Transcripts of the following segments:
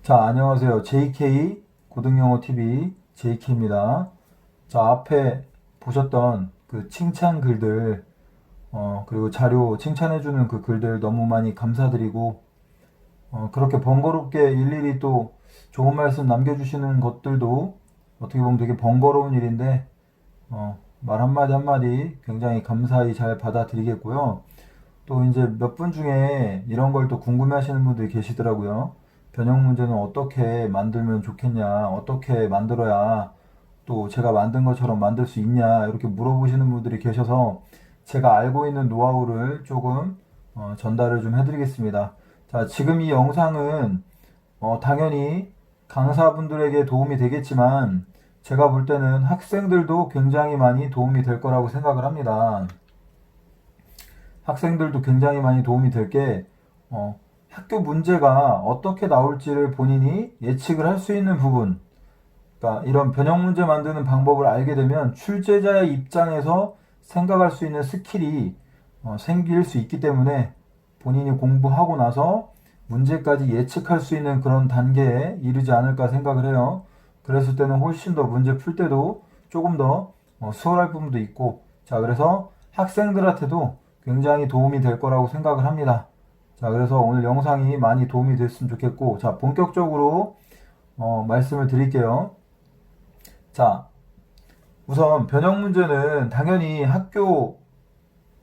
자, 안녕하세요. JK 고등영어TV JK입니다. 자, 앞에 보셨던 그 칭찬 글들, 그리고 자료 칭찬해주는 그 글들 너무 많이 감사드리고, 그렇게 번거롭게 일일이 또 좋은 말씀 남겨주시는 것들도 어떻게 보면 되게 번거로운 일인데, 말 한마디 한마디 굉장히 감사히 잘 받아들이겠고요. 또 이제 몇 분 중에 이런 걸 또 궁금해 하시는 분들이 계시더라고요. 변형 문제는 어떻게 만들면 좋겠냐, 어떻게 만들어야 또 제가 만든 것처럼 만들 수 있냐, 이렇게 물어보시는 분들이 계셔서 제가 알고 있는 노하우를 조금 전달을 좀 해드리겠습니다. 자, 지금 이 영상은 당연히 강사분들에게 도움이 되겠지만 제가 볼 때는 학생들도 굉장히 많이 도움이 될 거라고 생각을 합니다. 학생들도 굉장히 많이 도움이 될 게, 학교 문제가 어떻게 나올지를 본인이 예측을 할 수 있는 부분, 그러니까 이런 변형 문제 만드는 방법을 알게 되면 출제자의 입장에서 생각할 수 있는 스킬이 생길 수 있기 때문에 본인이 공부하고 나서 문제까지 예측할 수 있는 그런 단계에 이르지 않을까 생각을 해요. 그랬을 때는 훨씬 더 문제 풀 때도 조금 더 수월할 부분도 있고, 자, 그래서 학생들한테도 굉장히 도움이 될 거라고 생각을 합니다. 자, 그래서 오늘 영상이 많이 도움이 됐으면 좋겠고, 자, 본격적으로 말씀을 드릴게요. 자, 우선 변형 문제는 당연히 학교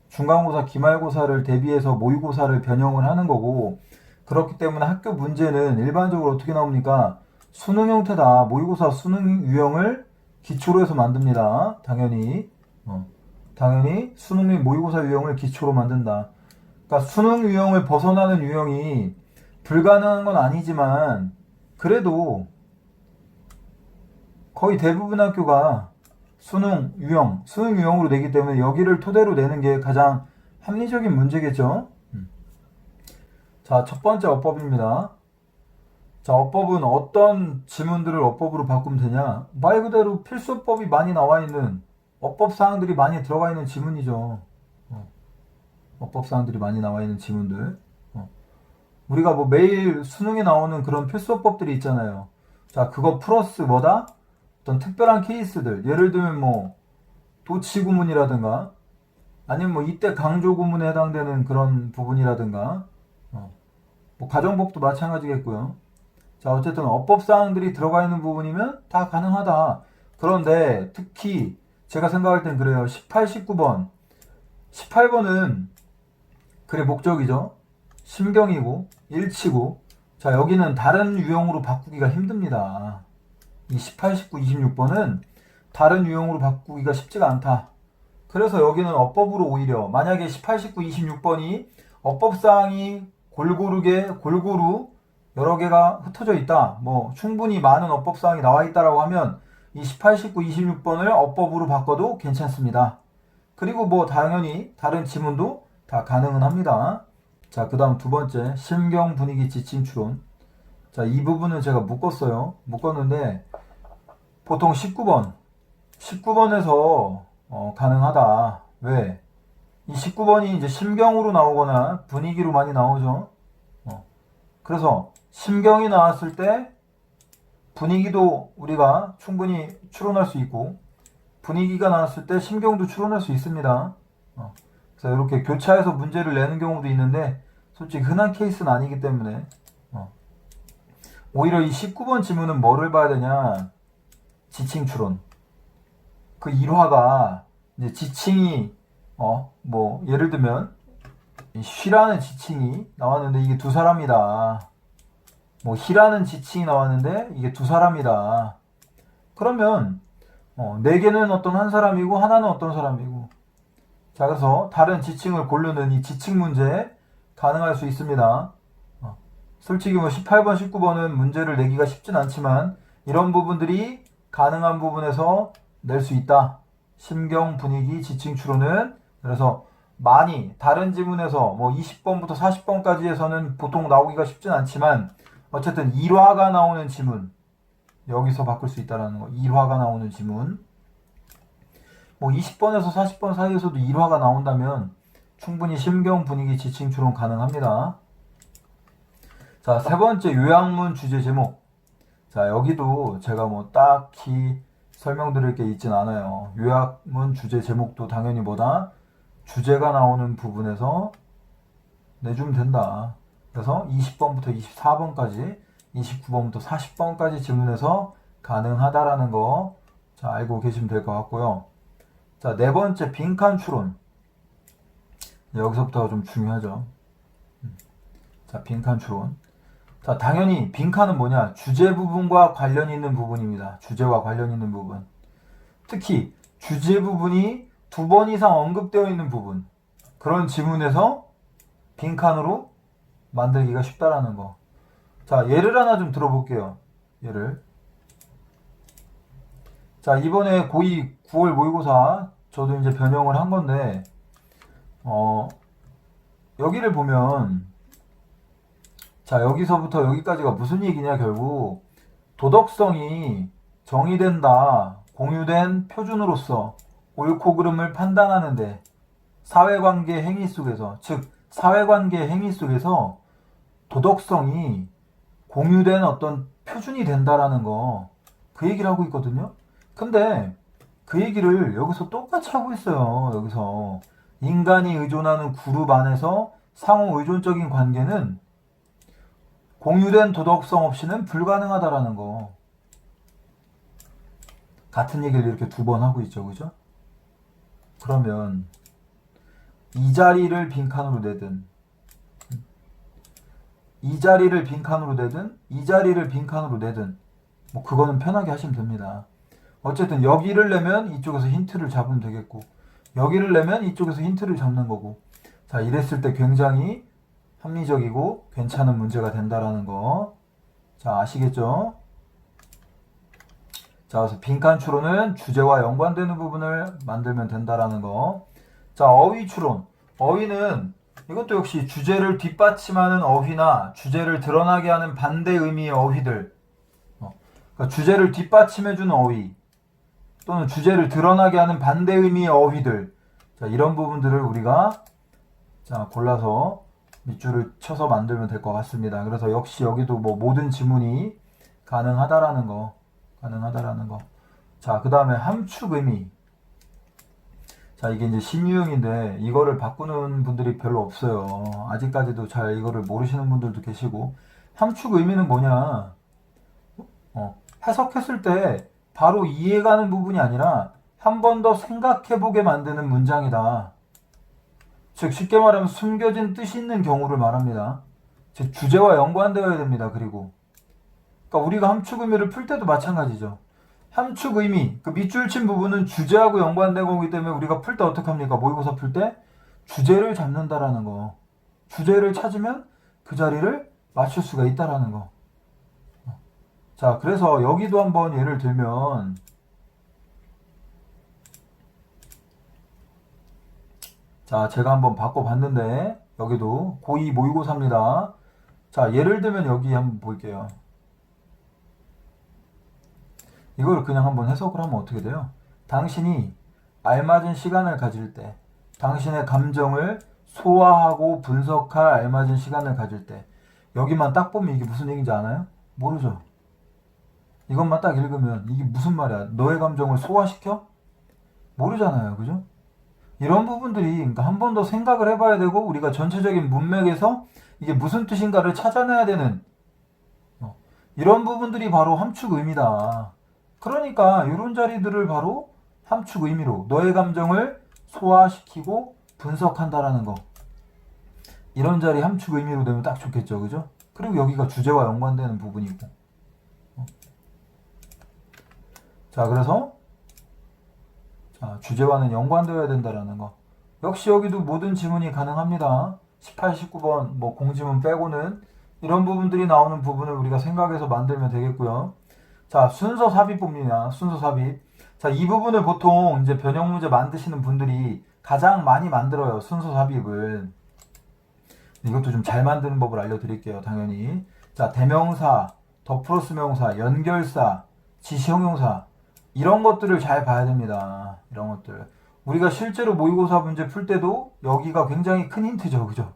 중간고사, 기말고사를 대비해서 모의고사를 변형을 하는 거고, 그렇기 때문에 학교 문제는 일반적으로 어떻게 나옵니까? 수능 형태다. 모의고사 수능 유형을 기초로 해서 만듭니다. 당연히. 당연히 수능 및 모의고사 유형을 기초로 만든다. 그러니까 수능 유형을 벗어나는 유형이 불가능한 건 아니지만, 그래도 거의 대부분 학교가 수능 유형으로 내기 때문에 여기를 토대로 내는 게 가장 합리적인 문제겠죠. 자, 첫 번째 어법입니다. 자, 어법은 어떤 지문들을 어법으로 바꾸면 되냐? 말 그대로 필수법이 많이 나와 있는 어법 사항들이 많이 들어가 있는 지문이죠. 어법 사항들이 많이 나와 있는 지문들. 우리가 뭐 매일 수능에 나오는 그런 필수법들이 있잖아요. 자, 그거 플러스 뭐다? 어떤 특별한 케이스들. 예를 들면 뭐 도치 구문이라든가 아니면 뭐 이때 강조 구문에 해당되는 그런 부분이라든가 뭐 가정법도 마찬가지겠고요. 자, 어쨌든 어법 사항들이 들어가 있는 부분이면 다 가능하다. 그런데 특히 제가 생각할 땐 그래요. 18, 19번. 18번은 글의 목적이죠. 심경이고 일치고, 자, 여기는 다른 유형으로 바꾸기가 힘듭니다. 이 18, 19, 26번은 다른 유형으로 바꾸기가 쉽지가 않다. 그래서 여기는 어법으로 오히려 만약에 18, 19, 26번이 어법사항이 골고루 여러 개가 흩어져 있다. 뭐 충분히 많은 어법사항이 나와 있다라고 하면 이 18, 19, 26번을 어법으로 바꿔도 괜찮습니다. 그리고 뭐 당연히 다른 지문도 다 가능은 합니다. 자, 그 다음 두 번째, 심경 분위기 지침 추론. 자, 이 부분은 제가 묶었어요. 묶었는데 보통 19번에서 가능하다. 왜? 이 19번이 이제 심경으로 나오거나 분위기로 많이 나오죠. 그래서 심경이 나왔을 때 분위기도 우리가 충분히 추론할 수 있고, 분위기가 나왔을 때 심경도 추론할 수 있습니다. 그래서 이렇게 교차해서 문제를 내는 경우도 있는데 솔직히 흔한 케이스는 아니기 때문에 오히려 이 19번 지문은 뭐를 봐야 되냐? 지칭 추론. 그 일화가 이제 지칭이 뭐 예를 들면 쉬라는 지칭이 나왔는데 이게 두 사람이다. 뭐 희라는 지칭이 나왔는데 이게 두 사람이다. 그러면 네 개는 어떤 한 사람이고 하나는 어떤 사람이고. 자, 그래서 다른 지칭을 고르는 이 지칭 문제 가능할 수 있습니다. 솔직히 뭐 18번, 19번은 문제를 내기가 쉽진 않지만 이런 부분들이 가능한 부분에서 낼 수 있다. 심경, 분위기, 지칭 추론은 그래서 많이 다른 지문에서 뭐 20번부터 40번까지 해서는 보통 나오기가 쉽진 않지만 어쨌든 일화가 나오는 지문 여기서 바꿀 수 있다는 거. 일화가 나오는 지문 뭐 20번에서 40번 사이에서도 일화가 나온다면 충분히 심경, 분위기, 지칭 추론 가능합니다. 자, 세 번째 요약문 주제 제목. 자, 여기도 제가 뭐 딱히 설명드릴 게 있진 않아요. 요약문 주제 제목도 당연히 뭐다? 주제가 나오는 부분에서 내주면 된다. 그래서 20번부터 24번까지, 29번부터 40번까지 질문해서 가능하다라는 거, 자, 알고 계시면 될 것 같고요. 자, 네 번째 빈칸 추론. 여기서부터가 좀 중요하죠. 자, 빈칸 추론. 자, 당연히 빈칸은 뭐냐? 주제 부분과 관련 있는 부분입니다. 주제와 관련 있는 부분. 특히 주제 부분이 2번 이상 언급되어 있는 부분. 그런 지문에서 빈칸으로 만들기가 쉽다라는 거. 자, 예를 하나 좀 들어볼게요. 예를. 자, 이번에 고2 9월 모의고사 저도 이제 변형을 한 건데, 여기를 보면, 자, 여기서부터 여기까지가 무슨 얘기냐, 결국. 도덕성이 정의된다, 공유된 표준으로서 옳고 그름을 판단하는데, 사회관계 행위 속에서, 즉, 사회관계 행위 속에서 도덕성이 공유된 어떤 표준이 된다라는 거, 그 얘기를 하고 있거든요. 근데 그 얘기를 여기서 똑같이 하고 있어요. 여기서 인간이 의존하는 그룹 안에서 상호 의존적인 관계는 공유된 도덕성 없이는 불가능하다라는 거. 같은 얘기를 이렇게 2번 하고 있죠. 그죠? 그러면 이 자리를 빈칸으로 내든, 이 자리를 빈칸으로 내든, 이 자리를 빈칸으로 내든, 뭐 그거는 편하게 하시면 됩니다. 어쨌든 여기를 내면 이쪽에서 힌트를 잡으면 되겠고, 여기를 내면 이쪽에서 힌트를 잡는 거고. 자, 이랬을 때 굉장히 합리적이고 괜찮은 문제가 된다라는 거. 자, 아시겠죠? 자, 그래서 빈칸 추론은 주제와 연관되는 부분을 만들면 된다라는 거. 자, 어휘 추론. 어휘는 이것도 역시 주제를 뒷받침하는 어휘나 주제를 드러나게 하는 반대 의미의 어휘들. 그러니까 주제를 뒷받침해주는 어휘 또는 주제를 드러나게 하는 반대 의미의 어휘들. 자, 이런 부분들을 우리가 자, 골라서 밑줄을 쳐서 만들면 될 것 같습니다. 그래서 역시 여기도 뭐 모든 지문이 가능하다라는 거. 가능하다라는 거. 자, 그 다음에 함축 의미. 자, 이게 이제 신유형인데 이거를 바꾸는 분들이 별로 없어요. 아직까지도 잘 이거를 모르시는 분들도 계시고. 함축 의미는 뭐냐? 해석했을 때 바로 이해가는 부분이 아니라 한 번 더 생각해보게 만드는 문장이다. 즉 쉽게 말하면 숨겨진 뜻이 있는 경우를 말합니다. 즉 주제와 연관되어야 됩니다. 그리고 그러니까 우리가 함축 의미를 풀 때도 마찬가지죠. 함축 의미, 그 밑줄 친 부분은 주제하고 연관된 거기 때문에 우리가 풀 때 어떻게 합니까? 모의고사 풀 때 주제를 잡는다라는 거. 주제를 찾으면 그 자리를 맞출 수가 있다라는 거. 자, 그래서 여기도 한번 예를 들면 자, 제가 한번 바꿔봤는데 여기도 고2 모의고사입니다. 자, 예를 들면 여기 한번 볼게요. 이걸 그냥 한번 해석을 하면 어떻게 돼요? 당신이 알맞은 시간을 가질 때, 당신의 감정을 소화하고 분석할 알맞은 시간을 가질 때, 여기만 딱 보면 이게 무슨 얘기인지 아나요? 모르죠? 이것만 딱 읽으면 이게 무슨 말이야? 너의 감정을 소화시켜? 모르잖아요. 그죠? 이런 부분들이 그러니까 한 번 더 생각을 해봐야 되고 우리가 전체적인 문맥에서 이게 무슨 뜻인가를 찾아내야 되는 이런 부분들이 바로 함축 의미다. 그러니까 이런 자리들을 바로 함축 의미로 너의 감정을 소화시키고 분석한다라는 거. 이런 자리 함축 의미로 되면 딱 좋겠죠. 그죠? 그리고 여기가 주제와 연관되는 부분이고. 자, 그래서 자, 주제와는 연관되어야 된다라는 거. 역시 여기도 모든 지문이 가능합니다. 18, 19번 뭐 공지문 빼고는 이런 부분들이 나오는 부분을 우리가 생각해서 만들면 되겠고요. 자, 순서 삽입법입니다. 순서 삽입. 자, 이 부분을 보통 이제 변형 문제 만드시는 분들이 가장 많이 만들어요. 순서 삽입을. 이것도 좀 잘 만드는 법을 알려드릴게요. 당연히. 자, 대명사, 더 플러스 명사, 연결사, 지시형용사 이런 것들을 잘 봐야 됩니다. 이런 것들. 우리가 실제로 모의고사 문제 풀 때도 여기가 굉장히 큰 힌트죠. 그죠?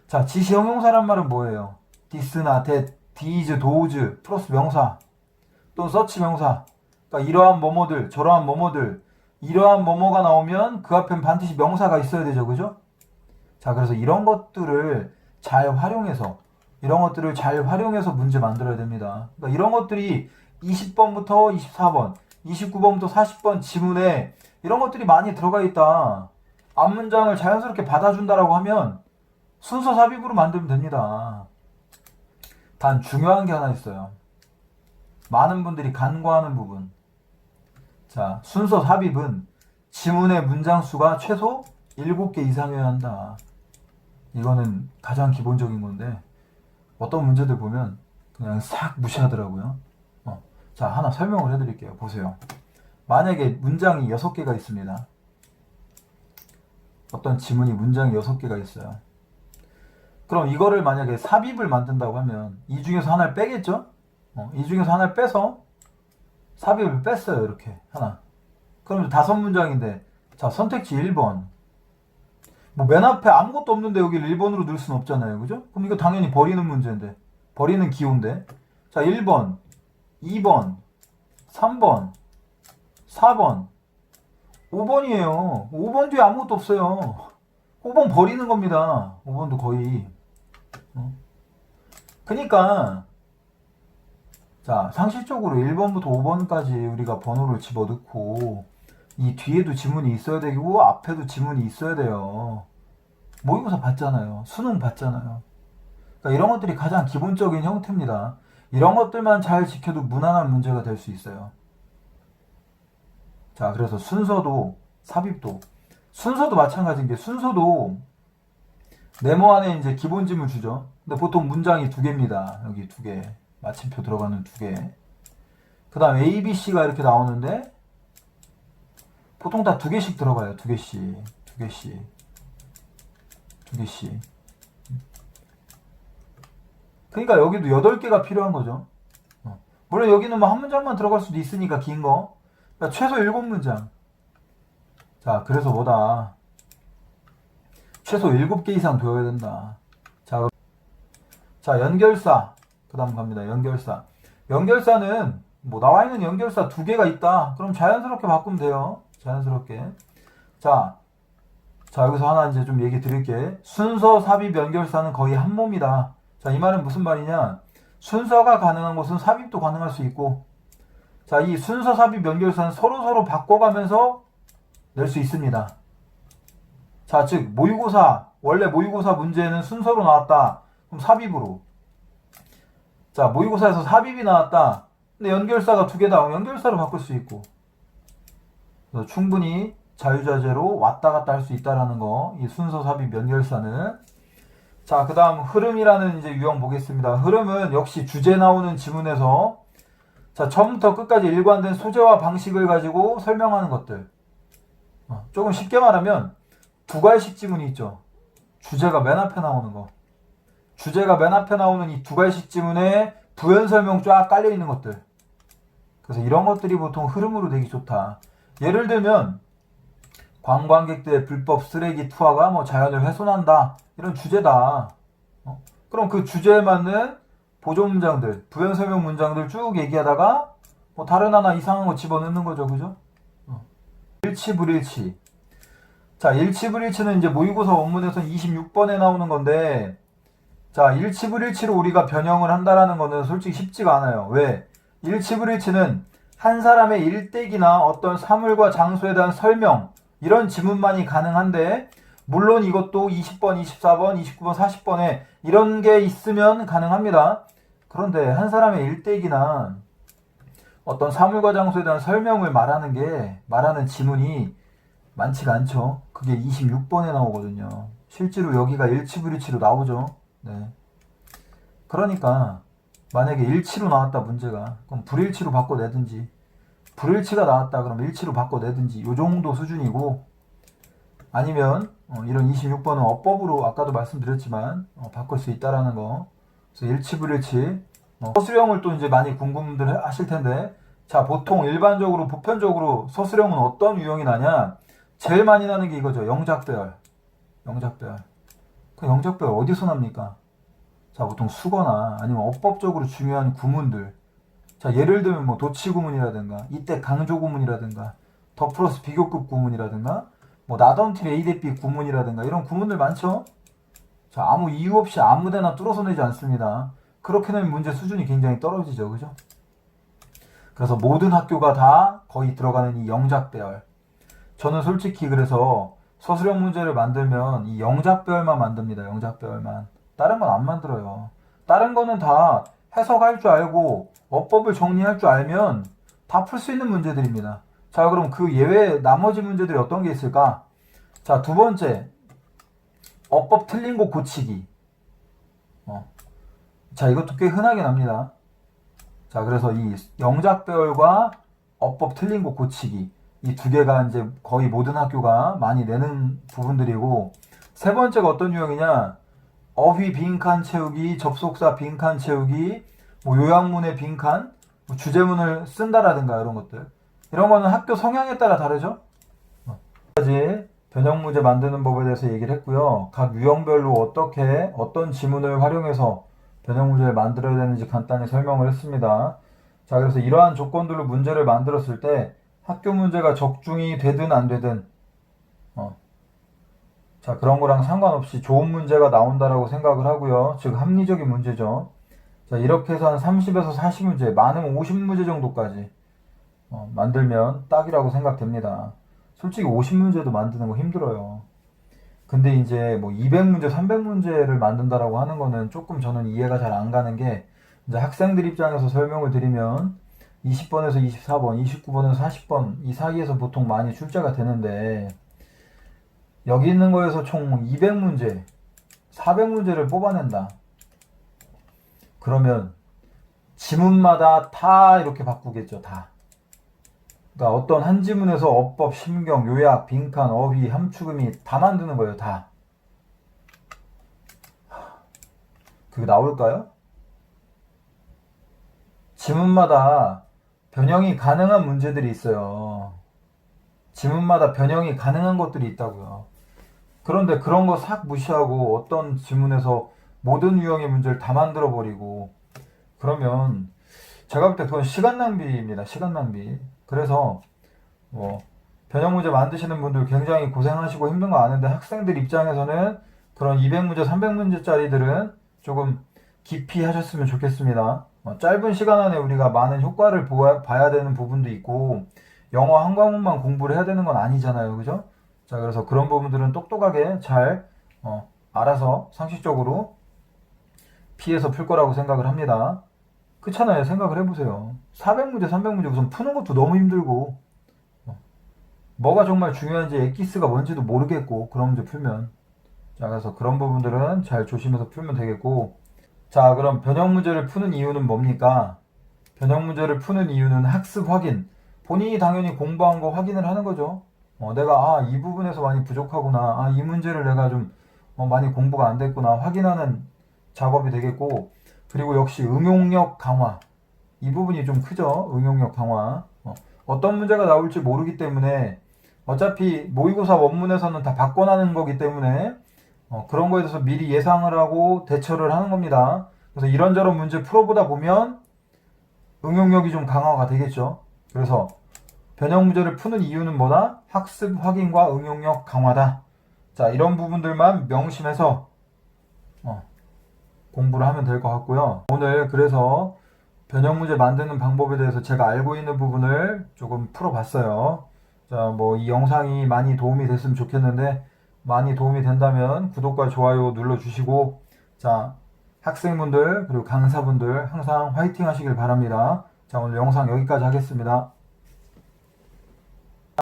자, 지시형용사란 말은 뭐예요? this나 that, these, those 플러스 명사 또는 such 명사. 그러니까 이러한 뭐뭐들, 저러한 뭐뭐들, 이러한 뭐뭐가 나오면 그 앞엔 반드시 명사가 있어야 되죠. 그죠? 자, 그래서 이런 것들을 잘 활용해서 문제 만들어야 됩니다. 그러니까 이런 것들이 20번부터 24번, 29번부터 40번 지문에 이런 것들이 많이 들어가 있다. 앞문장을 자연스럽게 받아준다라고 하면 순서 삽입으로 만들면 됩니다. 단 중요한 게 하나 있어요. 많은 분들이 간과하는 부분. 자, 순서 삽입은 지문의 문장 수가 최소 7개 이상이어야 한다. 이거는 가장 기본적인 건데 어떤 문제들 보면 그냥 싹 무시하더라고요. 자, 하나 설명을 해드릴게요. 보세요. 만약에 문장이 6개가 있습니다. 어떤 지문이 문장이 6개가 있어요. 그럼 이거를 만약에 삽입을 만든다고 하면 이 중에서 하나를 빼겠죠? 이 중에서 하나를 빼서 삽입을 뺐어요. 이렇게 하나. 그럼 5문장인데 자, 선택지 1번. 뭐 맨 앞에 아무것도 없는데 여기를 1번으로 넣을 수는 없잖아요. 그죠? 그럼 이거 당연히 버리는 문제인데. 버리는 기호인데. 자, 1번, 2번, 3번, 4번, 5번이에요. 5번 뒤에 아무것도 없어요. 5번 버리는 겁니다. 5번도 거의. 그러니까 자, 상식적으로 1번부터 5번까지 우리가 번호를 집어넣고 이 뒤에도 지문이 있어야 되고 앞에도 지문이 있어야 돼요. 모의고사 봤잖아요. 수능 봤잖아요. 그러니까 이런 것들이 가장 기본적인 형태입니다. 이런 것들만 잘 지켜도 무난한 문제가 될 수 있어요. 자, 그래서 순서도 삽입도 순서도 마찬가지인 게 순서도 네모 안에 이제 기본 지문 주죠. 근데 보통 문장이 2개입니다. 여기 2개. 마침표 들어가는 2개. 그 다음 A, B, C가 이렇게 나오는데 보통 다 2개씩 들어가요. 2개씩. 그러니까 여기도 8개가 필요한 거죠. 물론 여기는 뭐 한 문장만 들어갈 수도 있으니까 긴 거. 그러니까 최소 7문장. 자, 그래서 뭐다. 최소 7개 이상 배워야 된다. 자, 연결사. 그 다음 갑니다. 연결사. 연결사는 뭐 나와 있는 연결사 2개가 있다. 그럼 자연스럽게 바꾸면 돼요. 자연스럽게. 자, 여기서 하나 이제 좀 얘기 드릴게. 순서 삽입 연결사는 거의 한 몸이다. 자, 이 말은 무슨 말이냐? 순서가 가능한 곳은 삽입도 가능할 수 있고, 자, 이 순서 삽입 연결사는 서로 바꿔가면서 낼 수 있습니다. 자, 즉 모의고사, 원래 모의고사 문제는 순서로 나왔다. 그럼 삽입으로. 자, 모의고사에서 삽입이 나왔다. 근데 연결사가 2개다. 연결사로 바꿀 수 있고. 그래서 충분히 자유자재로 왔다 갔다 할 수 있다라는 거. 이 순서 삽입 연결사는. 자, 그 다음 흐름이라는 이제 유형 보겠습니다. 흐름은 역시 주제 나오는 지문에서 자, 처음부터 끝까지 일관된 소재와 방식을 가지고 설명하는 것들. 조금 쉽게 말하면 2갈식 지문이 있죠. 주제가 맨 앞에 나오는 거. 주제가 맨 앞에 나오는 이 2갈식 지문에 부연 설명 쫙 깔려 있는 것들. 그래서 이런 것들이 보통 흐름으로 되기 좋다. 예를 들면 관광객들의 불법 쓰레기 투하가 뭐 자연을 훼손한다. 이런 주제다. 그럼 그 주제에 맞는 보조 문장들, 부연 설명 문장들 쭉 얘기하다가 뭐 다른 하나 이상한 거 집어넣는 거죠. 그죠? 일치불일치. 자, 일치불일치는 이제 모의고사 원문에서 26번에 나오는 건데, 자, 일치불일치로 우리가 변형을 한다라는 거는 솔직히 쉽지가 않아요. 왜? 일치불일치는 한 사람의 일대기나 어떤 사물과 장소에 대한 설명, 이런 지문만이 가능한데, 물론 이것도 20번, 24번, 29번, 40번에 이런 게 있으면 가능합니다. 그런데 한 사람의 일대기나 어떤 사물과 장소에 대한 설명을 말하는 지문이 많지가 않죠. 그게 26번에 나오거든요. 실제로 여기가 일치불일치로 나오죠. 네. 그러니까 만약에 일치로 나왔다 문제가, 그럼 불일치로 바꿔내든지, 불일치가 나왔다 그럼 일치로 바꿔내든지, 요 정도 수준이고, 아니면 이런 26번은 어법으로 아까도 말씀드렸지만 바꿀 수 있다라는 거. 그래서 일치불일치. 서술형을 또 이제 많이 궁금들 하실 텐데, 자, 보통 일반적으로 보편적으로 서술형은 어떤 유형이 나냐? 제일 많이 나는 게 이거죠. 영작별. 그 영작별 어디서 납니까? 자, 보통 수거나 아니면 어법적으로 중요한 구문들. 자, 예를 들면 뭐 도치 구문이라든가, 이때 강조 구문이라든가, 더 플러스 비교급 구문이라든가, 뭐 나덤틀 A 대 B 구문이라든가 이런 구문들 많죠? 자, 아무 이유 없이 아무 데나 뚫어서 내지 않습니다. 그렇게 내면 문제 수준이 굉장히 떨어지죠. 그죠? 그래서 모든 학교가 다 거의 들어가는 이 영작배열. 저는 솔직히 그래서 서술형 문제를 만들면 이 영작배열만 만듭니다. 영작배열만. 다른 건 안 만들어요. 다른 거는 다 해석할 줄 알고 어법을 정리할 줄 알면 다 풀 수 있는 문제들입니다. 자, 그럼 그 예외 나머지 문제들이 어떤 게 있을까? 자, 두 번째. 어법 틀린 거 고치기. 자, 이것도 꽤 흔하게 납니다. 자, 그래서 이 영작배열과 어법 틀린 거 고치기. 이 두 개가 이제 거의 모든 학교가 많이 내는 부분들이고, 세 번째가 어떤 유형이냐? 어휘 빈칸 채우기, 접속사 빈칸 채우기, 뭐 요약문의 빈칸, 뭐 주제문을 쓴다라든가 이런 것들. 이런 거는 학교 성향에 따라 다르죠? 까지 변형 문제 만드는 법에 대해서 얘기를 했고요. 각 유형별로 어떻게 어떤 지문을 활용해서 변형 문제를 만들어야 되는지 간단히 설명을 했습니다. 자, 그래서 이러한 조건들로 문제를 만들었을 때 학교 문제가 적중이 되든 안 되든 자, 그런 거랑 상관없이 좋은 문제가 나온다라고 생각을 하고요. 즉 합리적인 문제죠. 자, 이렇게 해서 한 30에서 40문제, 많으면 50문제 정도까지 만들면 딱이라고 생각됩니다. 솔직히 50문제도 만드는 거 힘들어요. 근데 이제 뭐 200문제, 300문제를 만든다라고 하는 거는 조금 저는 이해가 잘 안 가는 게, 이제 학생들 입장에서 설명을 드리면 20번에서 24번, 29번에서 40번 이 사이에서 보통 많이 출제가 되는데, 여기 있는 거에서 총 200문제, 400문제를 뽑아낸다. 그러면 지문마다 다 이렇게 바꾸겠죠, 다. 그러니까 어떤 한 지문에서 어법, 심경, 요약, 빈칸, 어휘, 함축음이 다 만드는 거예요, 다. 그게 나올까요? 지문마다 변형이 가능한 문제들이 있어요. 지문마다 변형이 가능한 것들이 있다고요. 그런데 그런 거 싹 무시하고 어떤 지문에서 모든 유형의 문제를 다 만들어 버리고 그러면 제가 볼 때 그건 시간 낭비입니다. 시간 낭비. 그래서 뭐 변형 문제 만드시는 분들 굉장히 고생하시고 힘든 거 아는데, 학생들 입장에서는 그런 200문제, 300문제짜리들은 조금 깊이 하셨으면 좋겠습니다. 짧은 시간 안에 우리가 많은 효과를 봐야 되는 부분도 있고, 영어 한 과목만 공부를 해야 되는 건 아니잖아요. 그죠? 자, 그래서 그런 부분들은 똑똑하게 잘 알아서 상식적으로 피해서 풀 거라고 생각을 합니다. 그렇잖아요. 생각을 해보세요. 400문제, 300문제 우선 푸는 것도 너무 힘들고, 뭐가 정말 중요한지 엑기스가 뭔지도 모르겠고, 그런 문제 풀면. 자, 그래서 그런 부분들은 잘 조심해서 풀면 되겠고, 자, 그럼 변형 문제를 푸는 이유는 뭡니까? 변형 문제를 푸는 이유는 학습 확인. 본인이 당연히 공부한 거 확인을 하는 거죠. 내가 이 부분에서 많이 부족하구나. 이 문제를 내가 좀 많이 공부가 안 됐구나. 확인하는 작업이 되겠고, 그리고 역시 응용력 강화. 이 부분이 좀 크죠. 응용력 강화. 어떤 문제가 나올지 모르기 때문에 어차피 모의고사 원문에서는 다 바꿔나는 거기 때문에 그런 거에 대해서 미리 예상을 하고 대처를 하는 겁니다. 그래서 이런저런 문제 풀어보다 보면 응용력이 좀 강화가 되겠죠. 그래서 변형 문제를 푸는 이유는 뭐다? 학습 확인과 응용력 강화다. 자, 이런 부분들만 명심해서 공부를 하면 될 것 같고요. 오늘 그래서 변형 문제 만드는 방법에 대해서 제가 알고 있는 부분을 조금 풀어봤어요. 자, 뭐 이 영상이 많이 도움이 됐으면 좋겠는데, 많이 도움이 된다면 구독과 좋아요 눌러주시고, 자, 학생분들 그리고 강사분들 항상 화이팅 하시길 바랍니다. 자, 오늘 영상 여기까지 하겠습니다.